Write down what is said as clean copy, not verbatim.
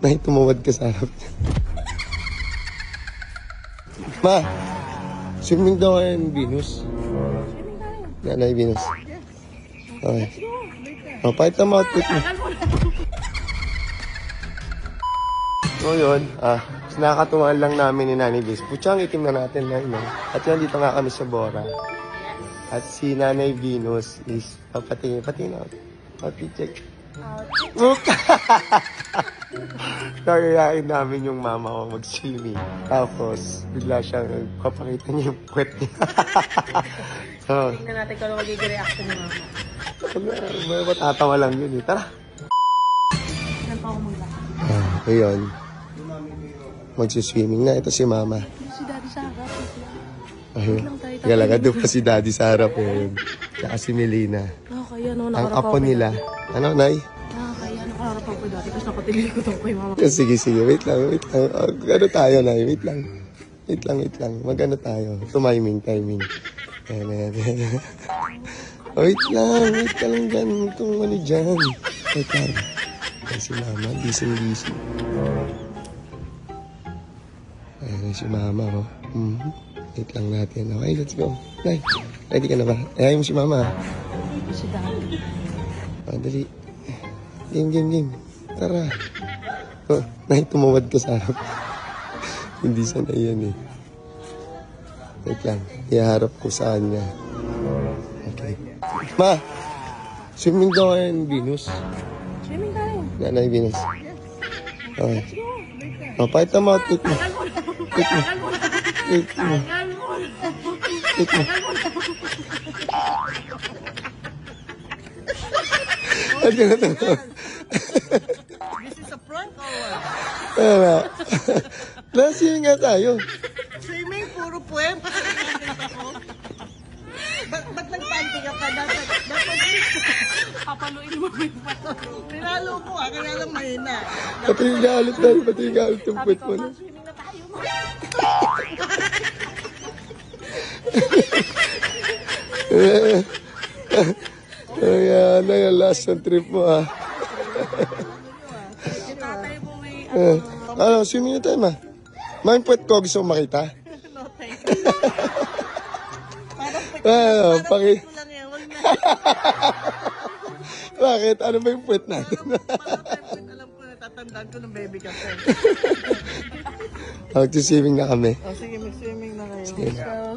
Nay, tumawad ka sa harap. Ma, swimming daw kayo ng Venus. Nanay Venus. Okay. O, pakita mo outfit mo. So yun, nakakatuwaan lang namin ni Nanay Venus. Putsang itim na natin na no? At yan, dito nga kami sa Bora. At si Nanay Venus is, patingin na. Check. Nakayain namin yung mama ko mag-swimming. Tapos, bigla siyang papakita niya yung puwet niya. So, tingnan natin kung ano magiging reaction ni mama. May matatawa lang yun eh. Tara! Ilan pa ako maglakad? Ayun. Magsiswimming na. Ito si mama. Si Daddy sa harap. Ayun. Galaga doon pa si Daddy sa harap eh. Tsaka si Melina. Kaya no, Ang apo nila. Ano, Nay? Kaya nakarap ako dati. Tapos nakatingin ko itong kay mama. Sige. Wait lang. Ano tayo, Nay? Wait lang. Mag-ano tayo? Timing. Ayan. Wait ka lang dyan. Itong ano dyan. Wait lang. Ay, si mama. Gising. Ayan si mama, oh. Wait lang natin. Okay, let's go. Nay, ready ka na ba? Ayayin mo si mama, ha? Si Daddy. Dali. Game. Tara. Oh, Nay, tumawad ka sa harap. Hindi sanay yan, eh. Wait lang. Iharap ko sa kanya. Okay. Ma, swimming daw kayo ng Venus. Swimming tayo. Nanay Venus. Okay. O, pakita mo outfit mo. Wait mo. This is a prank or what? Tara. Lasing nga tayo. Swimming, puro puwet. Ba't nagpanty ka pa? Dapat papaluin mo yung pato. Pinalo ko kaya lang mahina. Pati yung galit tayo. Yung puwet mo na. Swimming na tayo mo. Ayan, yung last trip mo, ha. Yung tatay mo may Swimming na tayo, ma. Ma, yung puwet ko gusto mo makita? no thank you. Paki... Lang yan, wag na. Bakit? Ano ba yung puwet natin? Alam ko, natatandaan ko ng baby ka. Mag-swimming na kami. Sige, mag-swimming na kayo. Sige. So,